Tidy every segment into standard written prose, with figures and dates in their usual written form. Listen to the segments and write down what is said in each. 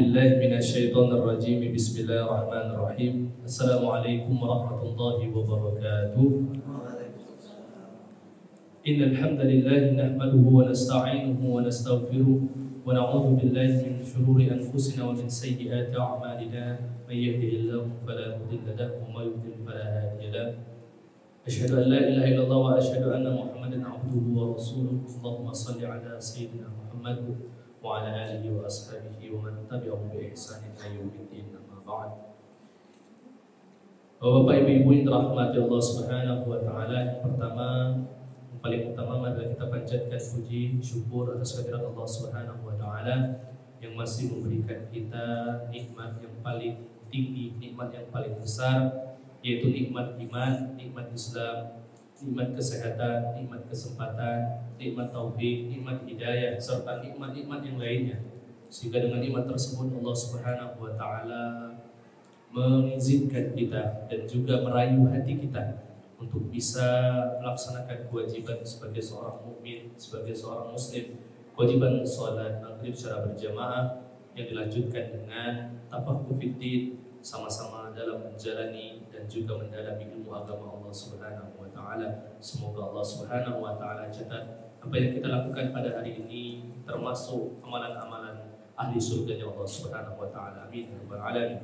billahi minasyaitonir rajim. Bismillahirrahmanirrahim. Assalamualaikum warahmatullahi wabarakatuh. Innal hamdalillah nahmaduhu wa nasta'inuhu wa nastaghfiruh wa na'udzu billahi min shururi anfusina wa min sayyiati a'malina. May yahdihillahu fala mudilla lahu wa may yudlil fala hadiya lahu. Asyhadu an la ilaha illallah wa asyhadu anna Muhammadan 'abduhu wa rasuluh. Allahumma shalli ala sayyidina Muhammad wa ala alihi wa ashabihi wa man tabi'ahum bi ihsan ila yaumiddin. Amma ba'd. Bapak Ibu yang dirahmati Allah Subhanahu wa taala, yang pertama, yang paling utama adalah kita panjatkan puji syukur atas kehadirat Allah Subhanahu wa taala yang masih memberikan kita nikmat yang paling tinggi, nikmat yang paling besar, yaitu nikmat iman, nikmat Islam, nikmat kesehatan, nikmat kesempatan, nikmat taufik, nikmat hidayah, serta nikmat-nikmat yang lainnya. Sehingga dengan nikmat tersebut Allah Subhanahu wa taala mengizinkan kita dan juga merayu hati kita untuk bisa melaksanakan kewajiban sebagai seorang mukmin, sebagai seorang muslim, kewajiban salat maghrib secara berjamaah yang dilanjutkan dengan tafaqquh fiddin, sama-sama dalam menjalani dan juga mendalami ilmu agama Allah Subhanahu wa taala. Semoga Allah Subhanahu wa taala catat apa yang kita lakukan pada hari ini termasuk amalan-amalan ahli surganya Allah Subhanahu wa taala. Amin ya rabbal alamin.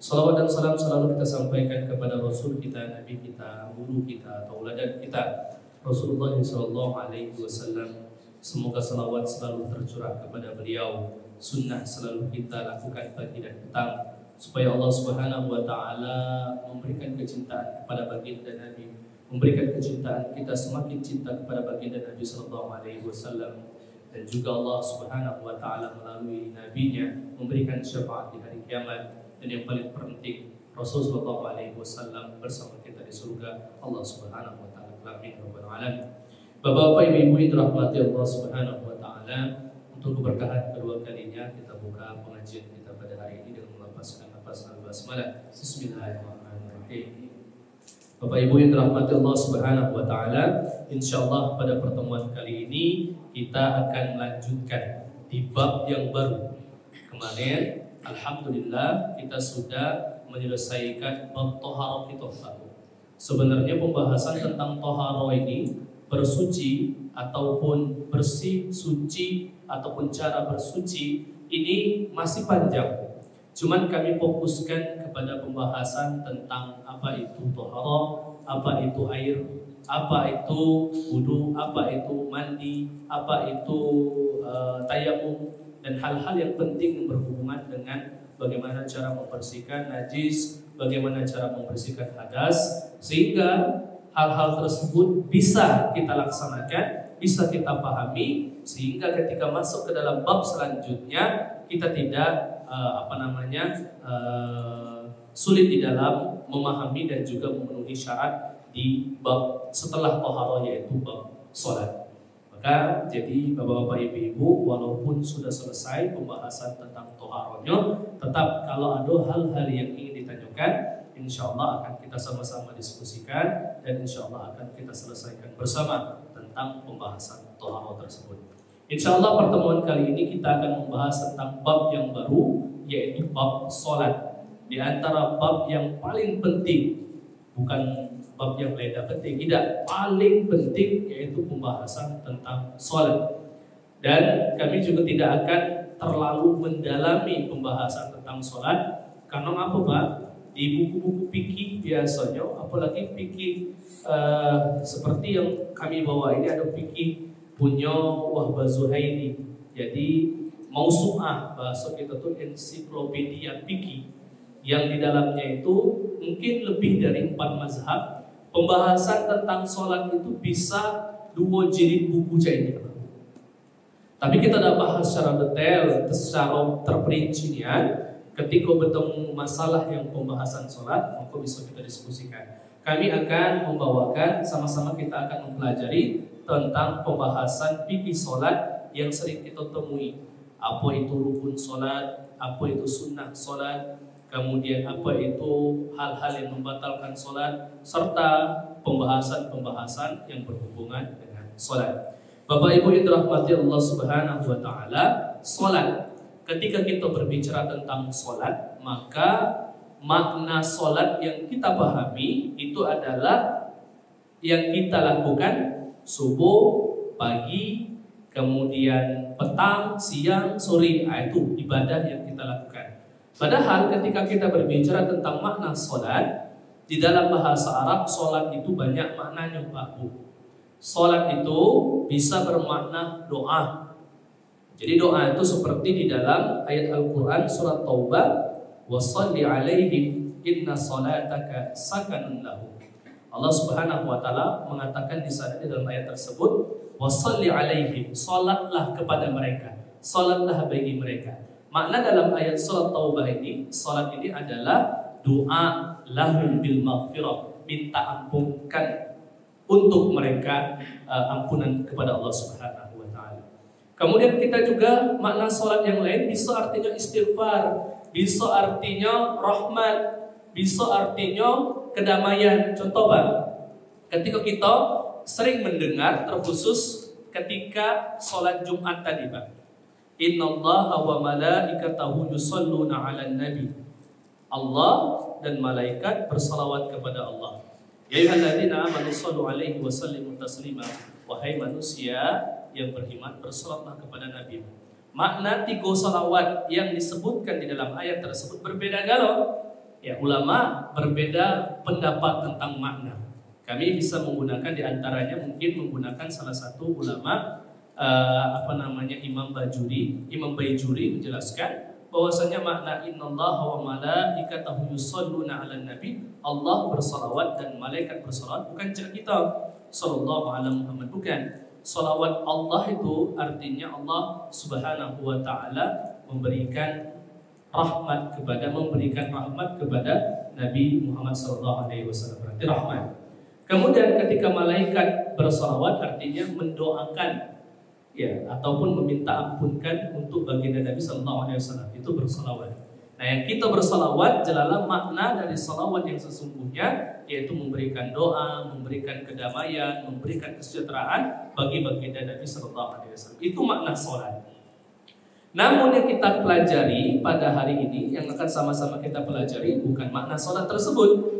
Salawat dan salam selalu kita sampaikan kepada Rasul kita, Nabi kita, guru kita, tauladan kita, Rasulullah sallallahu alaihi wasallam. Semoga salawat selalu tercurah kepada beliau, sunnah selalu kita lakukan pagi dan petang, supaya Allah Subhanahu wa taala memberikan kecintaan kepada baginda Nabi, memberikan kecintaan kita semakin cinta kepada baginda Nabi sallallahu alaihi wasallam, dan juga Allah Subhanahu wa taala melalui nabinya memberikan syafaat di hari kiamat. Dan yang paling penting, Rasul sallallahu alaihi wasallam bersama kita di surga Allah Subhanahu wa taala. Amin rabbal alamin. Bapak-bapak, ibu-ibu yang dirahmati Allah Subhanahu wa taala, untuk keberkahan kedua kalinya kita buka pengajian kita pada hari ini dengan melafazkan lafaz al-basmalah. Bismillahirrahmanirrahim. Bapak Ibu yang dirahmati Allah Subhanahu wa taala, insyaallah pada pertemuan kali ini kita akan melanjutkan di bab yang baru. Kemarin alhamdulillah kita sudah menyelesaikan bab thaharah itu. Sebenarnya pembahasan tentang thaharah ini, bersuci ataupun bersih, suci ataupun cara bersuci, ini masih panjang. Cuman kami fokuskan kepada pembahasan tentang apa itu thaharah, apa itu air, apa itu wudu, apa itu mandi, apa itu tayamum, dan hal-hal yang penting yang berhubungan dengan bagaimana cara membersihkan najis, bagaimana cara membersihkan hadas, sehingga hal-hal tersebut bisa kita laksanakan, bisa kita pahami, sehingga ketika masuk ke dalam bab selanjutnya kita tidak sulit di dalam memahami dan juga memenuhi syarat di bab setelah thaharah, yaitu bab salat. Maka jadi bapak-bapak, ibu-ibu, walaupun sudah selesai pembahasan tentang thaharahnya, tetap kalau ada hal-hal yang ingin ditanyakan, insyaallah akan kita sama-sama diskusikan dan insyaallah akan kita selesaikan bersama tentang pembahasan thaharah tersebut. Insyaallah pertemuan kali ini kita akan membahas tentang bab yang baru, yaitu bab salat. Di antara bab yang paling penting, bukan bab yang lain penting, tidak, paling penting yaitu pembahasan tentang salat. Dan kami juga tidak akan terlalu mendalami pembahasan tentang salat, karena apa Pak? Di buku-buku fikih biasanya, apalagi fikih seperti yang kami bawa ini, ada fikih punya Wahbah Zuhaili. Jadi mausu'ah, bahasa kita tuh ensiklopedia fikih, yang di dalamnya itu mungkin lebih dari 4 mazhab. Pembahasan tentang sholat itu bisa 2 jilid buku ini. Tapi kita tidak bahas secara detail, secara terperincinya. Ketika bertemu masalah yang pembahasan sholat, maka bisa kita diskusikan. Kami akan membawakan, sama-sama kita akan mempelajari tentang pembahasan fikih sholat yang sering kita temui. Apa itu rukun sholat, apa itu sunnah sholat, kemudian apa itu hal-hal yang membatalkan sholat, serta pembahasan-pembahasan yang berhubungan dengan sholat. Bapak Ibu yang dirahmati Allah Subhanahu wa taala, sholat ketika kita berbicara tentang sholat, maka makna sholat yang kita pahami itu adalah yang kita lakukan subuh, pagi, kemudian petang, siang, sore. Itu ibadah yang kita lakukan. Padahal ketika kita berbicara tentang makna sholat, di dalam bahasa Arab sholat itu banyak maknanya, Pak Bu. Sholat itu bisa bermakna doa. Jadi doa itu seperti di dalam ayat Al-Quran surat Taubah, wassalli alaihim inna salataka sakanun lahum. Allah Subhanahu wa taala mengatakan di sana di dalam ayat tersebut, wassalli alaihim, salatlah kepada mereka, salatlah bagi mereka. Makna dalam ayat surat Taubah ini, salat ini adalah doa lahum bil maghfirah, minta ampunkan untuk mereka, ampunan kepada Allah Subhanahu wa taala. Kemudian kita juga makna salat yang lain bisa artinya istighfar, bisa artinya rahmat, bisa artinya kedamaian. Contoh Pak, ketika kita sering mendengar terkhusus ketika sholat Jumat tadi Pak, innallaha wa malaikatahu yusholluna 'alan nabi. Allah dan malaikat bersalawat kepada Allah. Ya ayyuhalladzina amanu shallu 'alaihi wa sallimu taslima. Wahai manusia yang beriman, bersalawatlah kepada Nabi. Makna 3 salawat yang disebutkan di dalam ayat tersebut berbeda galau. Ya, ulama berbeda pendapat tentang makna. Kami bisa menggunakan di antaranya mungkin menggunakan salah satu ulama Imam Bajuri menjelaskan bahwasanya makna innallaha wa malaikatahu yusholluna 'alan nabi, Allah bersalawat dan malaikat bersalawat, bukan cara kita sallallahu alaihi Muhammad, bukan. Salawat Allah itu artinya Allah Subhanahu wa taala memberikan rahmat kepada Nabi Muhammad sallallahu alaihi wasallam, berarti rahmat. Kemudian ketika malaikat bersalawat artinya mendoakan, ya, ataupun meminta ampunkan untuk baginda Nabi sallallahu alaihi wasallam, itu bersalawat. Nah, yang kita bersalawat adalah makna dari salawat yang sesungguhnya, yaitu memberikan doa, memberikan kedamaian, memberikan kesejahteraan bagi baginda Nabi sallallahu alaihi wasallam. Itu makna salat. Namun yang kita pelajari pada hari ini, yang akan sama-sama kita pelajari, bukan makna salat tersebut,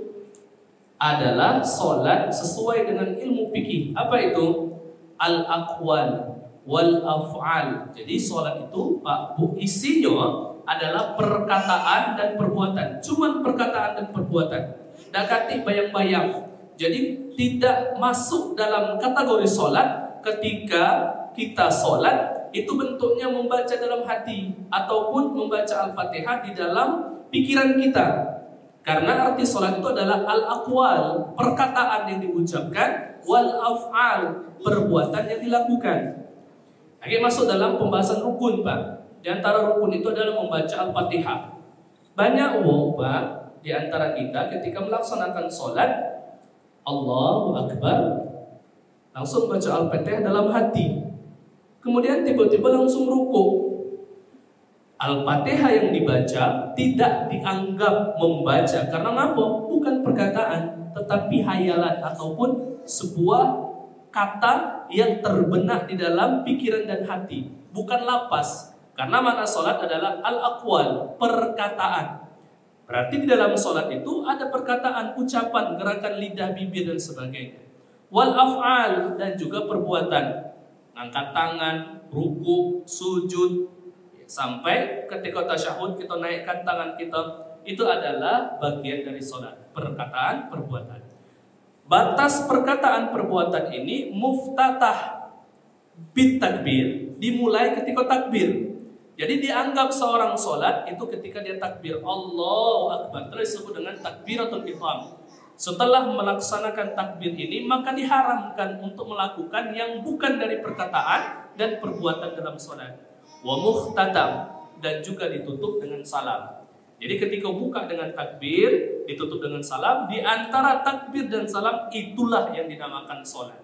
adalah salat sesuai dengan ilmu fikih. Apa itu? Al-aqwal wal af'al. Jadi salat itu Pak Bu, isinya adalah perkataan dan perbuatan. Cuman perkataan dan perbuatan. Dakati bayang-bayang. Jadi tidak masuk dalam kategori salat ketika kita salat itu bentuknya membaca dalam hati ataupun membaca Al-Fatihah di dalam pikiran kita. Karena arti salat itu adalah al-aqwal, perkataan yang diucapkan, wal af'al, perbuatan yang dilakukan. Lagi masuk dalam pembahasan rukun, Pak. Di antara rukun itu adalah membaca Al-Fatihah. Banyak Pak di antara kita ketika melaksanakan salat, Allahu Akbar, langsung baca Al-Fatihah dalam hati. Kemudian tiba-tiba langsung rukuk. Al-Fatihah yang dibaca tidak dianggap membaca karena apa? Bukan perkataan, tetapi hayalan ataupun sebuah kata yang terbenak di dalam pikiran dan hati, bukan lafaz. Karena makna salat adalah al-aqwal, perkataan. Berarti di dalam salat itu ada perkataan, ucapan, gerakan lidah, bibir dan sebagainya. Wal af'al, dan juga perbuatan. Angkat tangan, rukuk, sujud, sampai ketika tasyahud kita naikkan tangan kita, itu adalah bagian dari salat, perkataan, perbuatan. Batas perkataan perbuatan ini muftatah bit takbir, dimulai ketika takbir. Jadi dianggap seorang salat itu ketika dia takbir Allahu Akbar, terus disebut dengan takbiratul ihram. Setelah melaksanakan takbir ini, maka diharamkan untuk melakukan yang bukan dari perkataan dan perbuatan dalam salat. Wa mukhtatam, dan juga ditutup dengan salam. Jadi ketika buka dengan takbir, ditutup dengan salam, di antara takbir dan salam itulah yang dinamakan salat.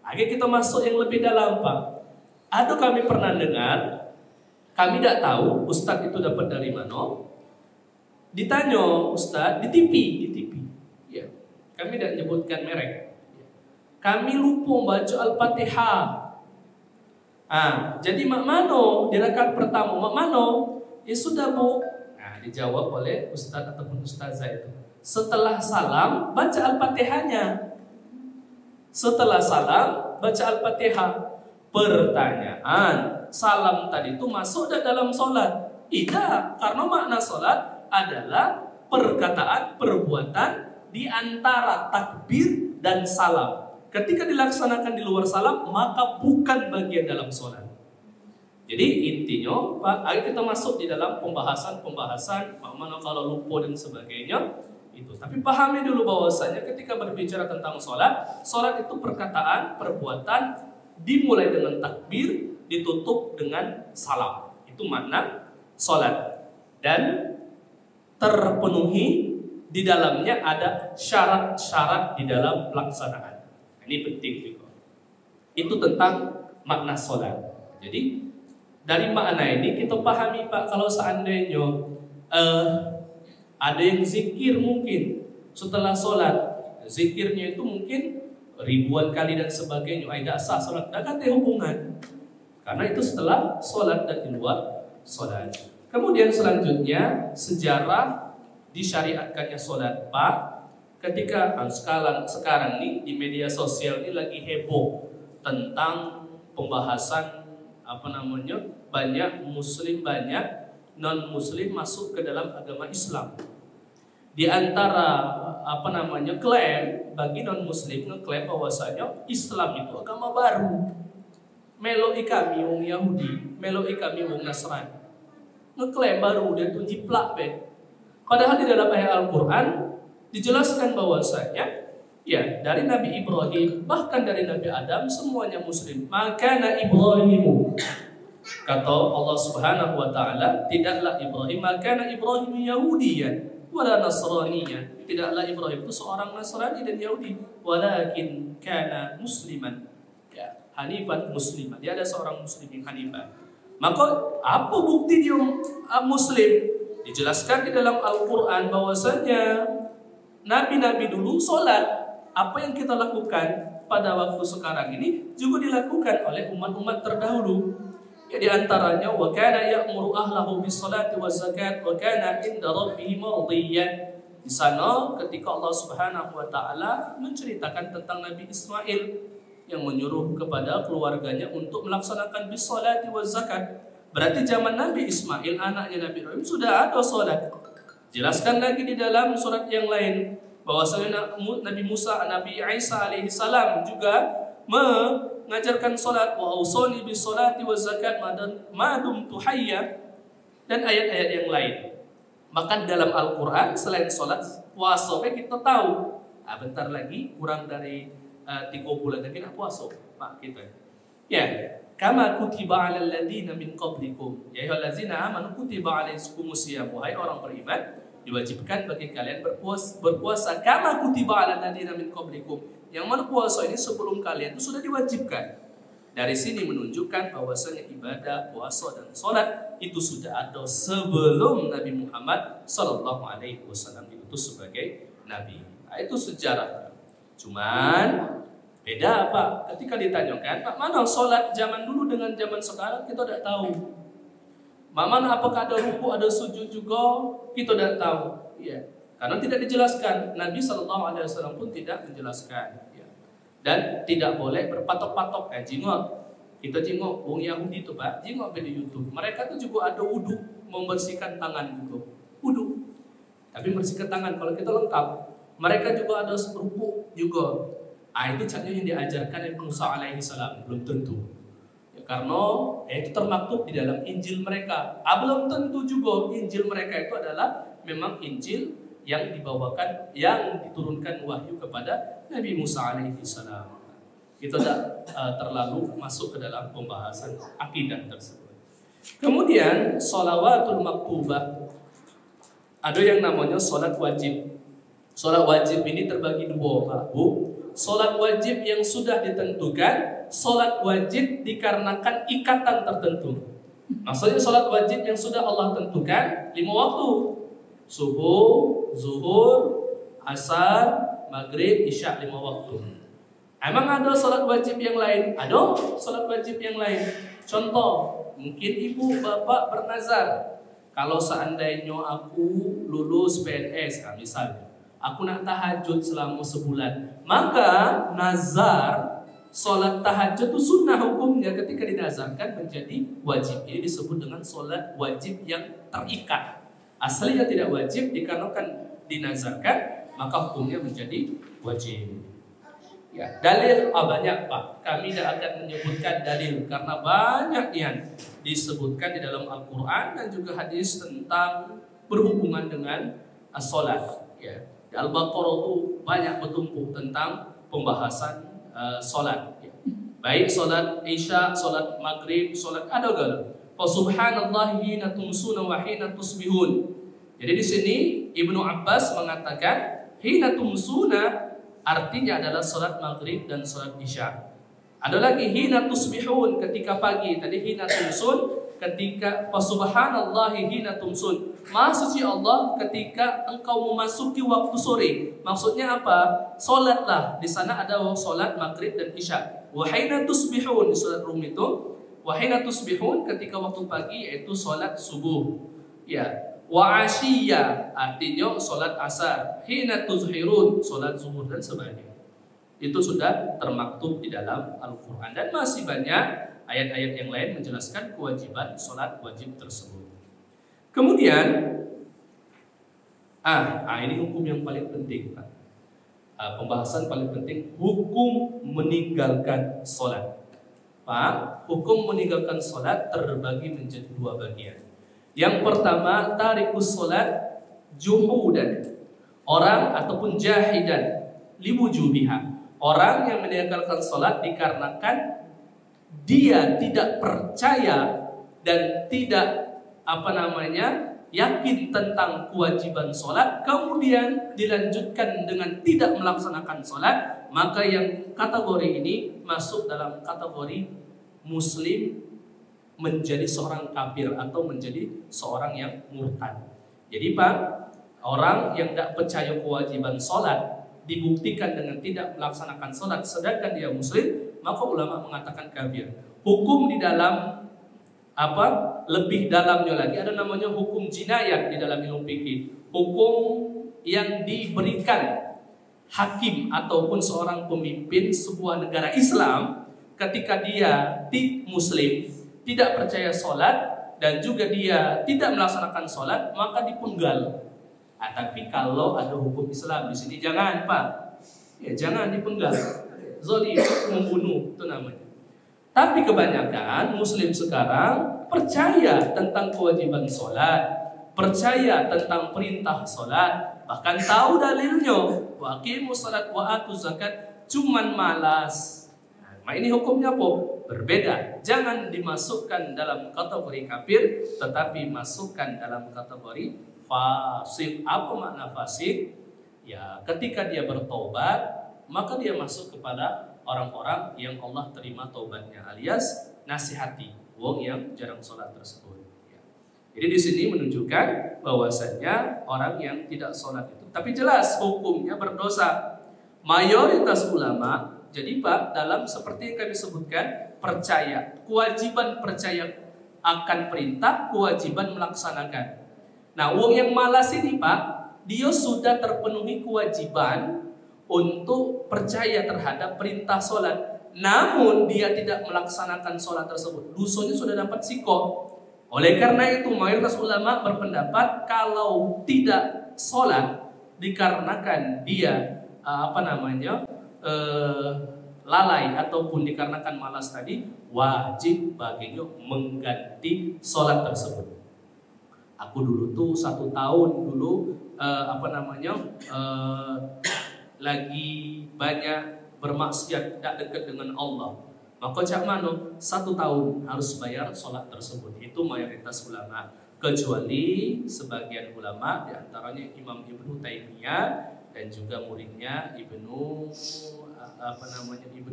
Akhirnya kita masuk yang lebih dalam, Pak. Ada kami pernah dengar, kami tidak tahu Ustadz itu dapat dari mana. Ditanya Ustadz di TV. Ya, kami tidak menyebutkan merek. Kami lupa membaca Al-Fatihah. Jadi mak mano di rakaat pertama, mak mano Ya sudah Bu. Nah, dijawab oleh ustadz ataupun ustazah itu. Setelah salam baca Al-Fatihahnya. Setelah salam baca Al-Fatihah. Pertanyaan, salam tadi itu masuk dalam sholat? Tidak, karena makna sholat adalah perkataan, perbuatan di antara takbir dan salam. Ketika dilaksanakan di luar salam, maka bukan bagian dalam sholat. Jadi intinya, Pak, ayo kita masuk di dalam pembahasan, mana kalau lupa dan sebagainya. Itu. Tapi pahami dulu bahwasanya ketika berbicara tentang sholat itu perkataan, perbuatan, dimulai dengan takbir, ditutup dengan salam. Itu makna sholat. Dan terpenuhi di dalamnya ada syarat-syarat di dalam pelaksanaan. Ini penting juga. Itu tentang makna sholat. Jadi dari makna ini kita pahami Pak, kalau seandainya ada yang zikir mungkin setelah sholat, zikirnya itu mungkin ribuan kali dan sebagainya, tidak sah sholat, tidak ada hubungan, karena itu setelah sholat dan di luar sholat. Kemudian selanjutnya sejarah disyariatkannya sholat Pak. Ketika sekarang nih di media sosial ini lagi heboh tentang pembahasan banyak muslim, banyak non muslim masuk ke dalam agama Islam. Di antara klaim bagi non muslim ngeklaim bahwasanya Islam itu agama baru. Meloi kami wong Yahudi, meloi kami wong Nasrani. Ngeklaim baru dia tuh jiplak be. Padahal di dalam ayat Al-Qur'an dijelaskan bahwasanya ya dari Nabi Ibrahim bahkan dari Nabi Adam semuanya muslim. Maka Ibrahimu, kata Allah Subhanahu wa taala, tidaklah Ibrahim, maka Ibrahim Yahudiyan wala Nasraniyan, tidaklah Ibrahim itu seorang Nasrani dan Yahudi, walakin kana musliman, ya, hanifan musliman, dia ada seorang muslim yang hanifan. Maka apa bukti dia muslim? Dijelaskan di dalam Al-Qur'an bahwasanya nabi-nabi dulu sholat. Apa yang kita lakukan pada waktu sekarang ini juga dilakukan oleh umat-umat terdahulu. Ya, di antaranya wa kana ya'muru ahlahu bis-shalati waz-zakat wa kana 'inda rabbih mardiyyan. Di sana ketika Allah Subhanahu wa taala menceritakan tentang Nabi Ismail yang menyuruh kepada keluarganya untuk melaksanakan bis-shalati waz-zakat. Berarti zaman Nabi Ismail anaknya Nabi Ibrahim sudah ada salat. Jelaskan lagi di dalam surat yang lain bahwasanya Nabi Musa, Nabi Isa alaihi salam juga mengajarkan salat, wa ausani bis salati waz zakat ma dumtu hayya, dan ayat-ayat yang lain. Maka dalam Al-Qur'an selain salat, puasa kita tahu. Bentar lagi kurang dari 3 bulan lagi nak puasa Pak kita. Ya, kama kutiba 'alal ladzina min qablikum ya ayyuhallazina amanu kutiba 'alaikumus syiyam, wahai orang beriman, diwajibkan bagi kalian berpuasa kama kutiba 'alal ladzina min qablikum. Yang mana puasa ini sebelum kalian itu sudah diwajibkan. Dari sini menunjukkan bahwasanya ibadah puasa dan sholat itu sudah ada sebelum Nabi Muhammad Sallallahu Alaihi Wasallam diutus sebagai nabi. Nah, itu sejarah. Cuman beda Pak. Ketika ditanyakan, Pak, mana sholat zaman dulu dengan zaman sekarang, kita tidak tahu. Mana apakah ada ruku, ada sujud juga, kita tidak tahu. Ya. Karena tidak dijelaskan, Nabi SAW pun tidak menjelaskan, ya. Dan tidak boleh berpatok-patok. Jingok, kita jingok, wong Yahudi itu Pak, jingok di YouTube. Mereka tuh juga ada wudu, membersihkan tangan juga, wudu. Tapi membersihkan tangan kalau kita lengkap. Mereka juga ada ruku juga. Itu caranya yang diajarkan Nabi Musa alaihi salam, belum tentu. Ya, karena itu termaktub di dalam Injil mereka. Belum tentu juga Injil mereka itu adalah memang Injil yang dibawakan, yang diturunkan wahyu kepada Nabi Musa alaihi salam. Kita tidak terlalu masuk ke dalam pembahasan akidah tersebut. Kemudian sholawatul maktubah, ada yang namanya sholat wajib. Sholat wajib ini terbagi 2 Pak Bu. Sholat wajib yang sudah ditentukan, sholat wajib dikarenakan ikatan tertentu. Maksudnya sholat wajib yang sudah Allah tentukan 5 waktu: subuh, zuhur, asar, maghrib, isya, 5 waktu. Emang ada sholat wajib yang lain? Ada sholat wajib yang lain. Contoh, mungkin ibu bapak bernazar, Kalau seandainya aku lulus PNS, nah misalnya, aku nak tahajud selama sebulan, maka nazar solat tahajud itu sunnah hukumnya ketika dinazarkan menjadi wajib. Ini disebut dengan solat wajib yang terikat. Aslinya tidak wajib, dikarenakan dinazarkan, maka hukumnya menjadi wajib. Ya, dalil banyak Pak. Kami tidak akan menyebutkan dalil karena banyak yang disebutkan di dalam Al-Quran dan juga hadis tentang berhubungan dengan sholat. Ya, di Al-Baqarah itu banyak bertumpuk tentang pembahasan sholat. Ya. Baik sholat isya, sholat maghrib, sholat ada gak? Subhanallahi hina tumsuna wa hina tusbihun. Jadi di sini Ibnu Abbas mengatakan hina tumsuna artinya adalah sholat maghrib dan sholat isya. Ada lagi hina tusbihun ketika pagi. Tadi hina tumsun ketika subhanallahi hina tumsun. Maha suci Allah ketika engkau memasuki waktu sore. Maksudnya apa? Sholatlah. Di sana ada sholat maghrib dan isya. Wa hina tusbihun di surat Rum itu. Wa hina tusbihun ketika waktu pagi yaitu sholat subuh. Ya. Wa asyiya artinya sholat asar, hina tuzhirun sholat zuhur dan sebagainya. Itu sudah termaktub di dalam Al-Quran dan masih banyak ayat-ayat yang lain menjelaskan kewajiban sholat wajib tersebut. Kemudian ini hukum yang paling penting Pak. Pembahasan paling penting, hukum meninggalkan sholat. Pak, hukum meninggalkan sholat terbagi menjadi dua bagian. Yang pertama, tarikus sholat juhudan, orang ataupun jahidan liwujubiha, orang yang meninggalkan sholat dikarenakan dia tidak percaya dan tidak yakin tentang kewajiban sholat, kemudian dilanjutkan dengan tidak melaksanakan sholat, maka yang kategori ini masuk dalam kategori muslim menjadi seorang kafir atau menjadi seorang yang murtad. Jadi Pak, orang yang tidak percaya kewajiban sholat dibuktikan dengan tidak melaksanakan sholat sedangkan dia muslim, maka ulama mengatakan kafir. Hukum di dalam lebih dalamnya lagi ada namanya hukum jinayat di dalam ilmu fikih. Hukum yang diberikan hakim ataupun seorang pemimpin sebuah negara Islam ketika dia muslim, tidak percaya sholat dan juga dia tidak melaksanakan sholat, maka dipenggal. Tapi kalau ada hukum Islam di sini jangan Pak, ya jangan dipenggal. Zalim, membunuh itu namanya. Tapi kebanyakan Muslim sekarang percaya tentang kewajiban sholat, percaya tentang perintah sholat, bahkan tahu dalilnya. Wa aqimus sholat wa atuz zakat, cuman malas. Nah ini hukumnya apa? Berbeda. Jangan dimasukkan dalam kategori kafir, tetapi masukkan dalam kategori fasik. Apa makna fasik? Ya, ketika dia bertobat, maka dia masuk kepada orang-orang yang Allah terima taubatnya, alias nasihati wong yang jarang sholat tersebut. Ya. Jadi di sini menunjukkan bahwasanya orang yang tidak sholat itu, tapi jelas hukumnya berdosa. Mayoritas ulama, jadi Pak, dalam seperti yang kami sebutkan, percaya, kewajiban percaya akan perintah, kewajiban melaksanakan. Nah, wong yang malas ini Pak, dia sudah terpenuhi kewajiban untuk percaya terhadap perintah sholat, namun dia tidak melaksanakan sholat tersebut, dosanya sudah dapat sikoh. Oleh karena itu mayoritas ulama berpendapat kalau tidak sholat dikarenakan dia lalai ataupun dikarenakan malas tadi, wajib baginya mengganti sholat tersebut. Aku dulu tuh 1 tahun dulu lagi banyak bermaksiat, tidak dekat dengan Allah. Maka cak mano 1 tahun harus bayar sholat tersebut. Itu mayoritas ulama. Kecuali sebagian ulama, diantaranya Imam Ibnu Taimiyah dan juga muridnya Ibnu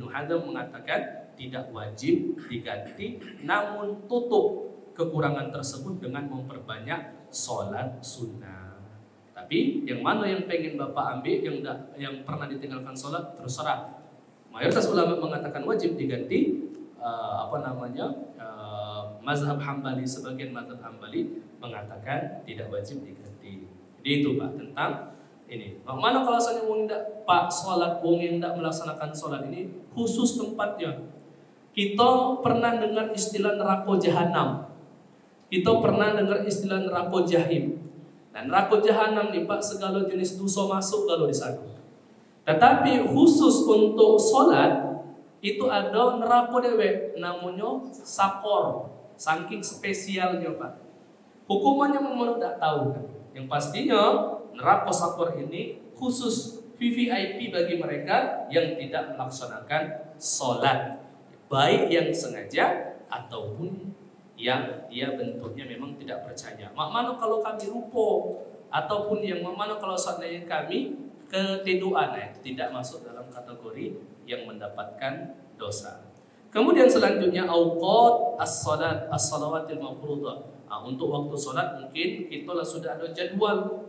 Hazm mengatakan tidak wajib diganti, namun tutup kekurangan tersebut dengan memperbanyak sholat sunnah. Tapi yang mana yang pengen Bapak ambil, yang pernah ditinggalkan sholat, terserah. Mayoritas ulama mengatakan wajib diganti mazhab Hambali, sebagian mazhab Hambali mengatakan tidak wajib diganti. Jadi itu Pak tentang ini. Mana kalau misalnya wong tidak Pak sholat, wong yang tidak melaksanakan sholat ini khusus tempatnya. Kita pernah dengar istilah neraka jahanam. Kita pernah dengar istilah neraka jahim. Dan neraka jahanam nih Pak, segala jenis dosa masuk kalau di sana. Tetapi khusus untuk sholat itu ada neraka dewe, namanya sakor, saking spesialnya Pak. Hukumannya memang tidak tahu kan. Yang pastinya neraka sakor ini khusus VVIP bagi mereka yang tidak melaksanakan sholat, baik yang sengaja ataupun yang dia bentuknya memang tidak percaya. Mak mana kalau kami rupo ataupun yang mana kalau seandainya kami ketiduran, tidak masuk dalam kategori yang mendapatkan dosa. Kemudian selanjutnya auqat as-salat as-salawatil mafruḍah. Untuk waktu salat mungkin kita sudah ada jadwal.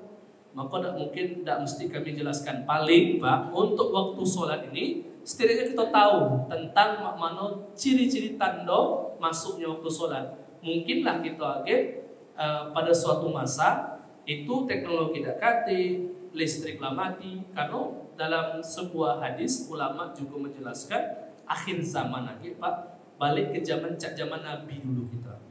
Maka mungkin tidak mesti kami jelaskan. Paling Pak untuk waktu salat ini setidaknya kita tahu tentang mana ciri-ciri tanda masuknya waktu sholat. Mungkinlah kita pada suatu masa itu teknologi dakati, listrik lah mati. Karena dalam sebuah hadis ulama juga menjelaskan akhir zaman lagi Pak, balik ke zaman Nabi dulu kita.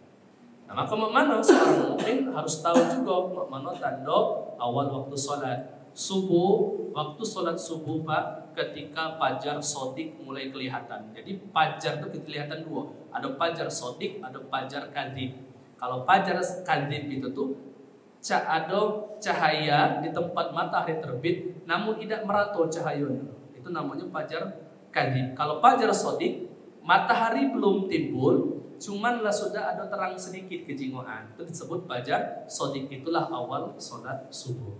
Nah maka mana seorang mukmin harus tahu juga mana tanda awal waktu sholat. Subuh, waktu sholat subuh Pak, ketika fajar sodik mulai kelihatan. Jadi fajar itu kelihatan dua. Ada fajar sodik, ada fajar kadhib. Kalau fajar kadhib itu tuh ada cahaya di tempat matahari terbit, namun tidak merata cahayanya. Itu namanya fajar kadhib. Kalau fajar sodik, matahari belum timbul, cumanlah sudah ada terang sedikit kejingoan. Itu disebut fajar sodik. Itulah awal sholat subuh.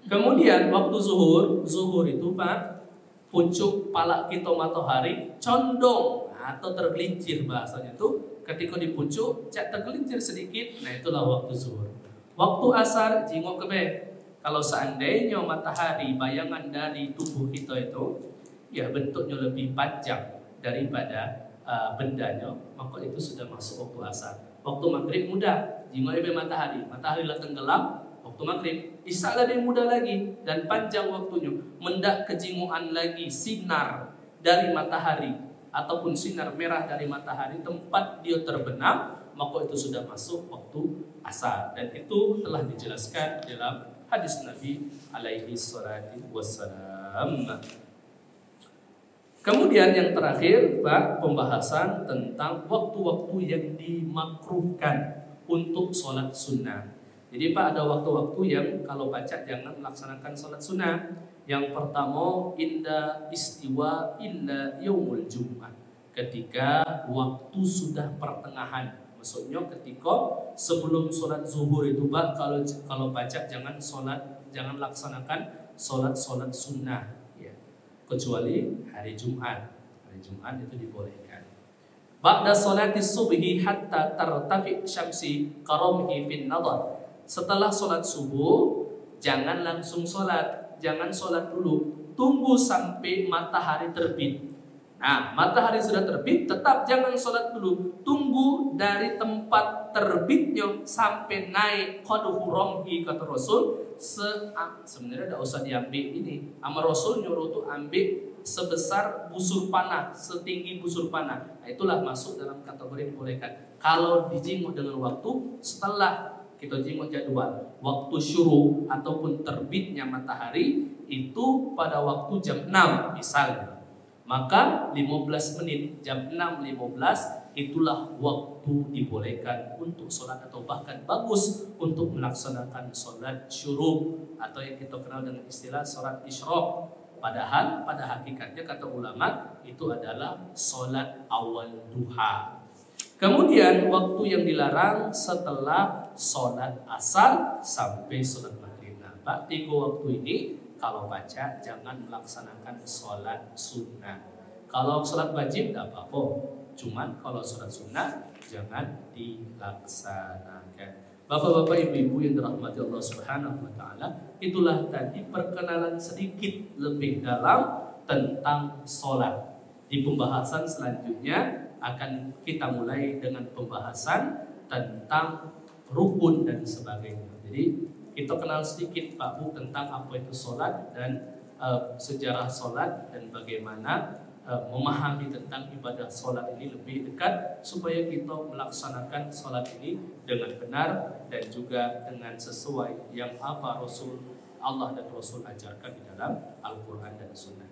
Kemudian waktu zuhur itu Pak, pucuk pala kita matahari condong atau tergelincir bahasanya itu ketika dipucuk tergelincir sedikit, nah itulah waktu zuhur. Waktu asar jingok kebe. Kalau seandainya matahari bayangan dari tubuh kita itu ya bentuknya lebih panjang daripada bendanya, maka itu sudah masuk waktu asar. Waktu maghrib mudah, jingok kebe matahari lah tenggelam. Waktu maghrib, isya lebih mudah lagi dan panjang waktunya. Mendak kejinguan lagi sinar dari matahari ataupun sinar merah dari matahari tempat dia terbenam, maka itu sudah masuk waktu asar. Dan itu telah dijelaskan dalam hadis Nabi alaihi salatu wassalam. Kemudian yang terakhir Pak, pembahasan tentang waktu-waktu yang dimakruhkan untuk sholat sunnah. Jadi Pak ada waktu-waktu yang kalau baca jangan melaksanakan sholat sunnah. Yang pertama inda istiwa illa yaumul jum'ah, ketika waktu sudah pertengahan. Maksudnya ketika sebelum sholat zuhur itu Pak, kalau baca jangan laksanakan sholat sunnah ya. Kecuali hari Jumat. Hari Jumat itu dibolehkan. Ba'da sholati subhi hatta tartafi syamsi karamhi fin nadar. Setelah sholat subuh, jangan langsung sholat, jangan sholat dulu, tunggu sampai matahari terbit. Nah, matahari sudah terbit, tetap jangan sholat dulu, tunggu dari tempat terbitnya sampai naik qadhu ramhi kata Rasul. Sebenarnya tidak usah diambil ini, ama Rasul nyuruh tuh ambil sebesar busur panah, setinggi busur panah. Nah, itulah masuk dalam kategori dibolehkan. Kalau dijinguk dengan waktu setelah kita jingok jadwal waktu syuruk ataupun terbitnya matahari itu pada waktu jam 6 misalnya, maka 15 menit jam 6.15 itulah waktu dibolehkan untuk sholat atau bahkan bagus untuk melaksanakan sholat syuruk atau yang kita kenal dengan istilah sholat isyraq. Padahal pada hakikatnya kata ulama itu adalah sholat awal duha. Kemudian waktu yang dilarang setelah sholat asar sampai sholat maghrib. Nah, Pak, 3 waktu ini kalau baca jangan melaksanakan sholat sunnah. Kalau sholat wajib tidak apa-apa, cuman kalau sholat sunnah jangan dilaksanakan. Bapak-bapak, ibu-ibu yang dirahmati Allah Subhanahu wa taala, itulah tadi perkenalan sedikit lebih dalam tentang sholat. Di pembahasan selanjutnya akan kita mulai dengan pembahasan tentang rukun dan sebagainya. Jadi kita kenal sedikit Pak Bu tentang apa itu sholat dan sejarah sholat dan bagaimana memahami tentang ibadah sholat ini lebih dekat supaya kita melaksanakan sholat ini dengan benar dan juga dengan sesuai yang apa Rasul Allah dan Rasul ajarkan di dalam Al-Quran dan Sunnah.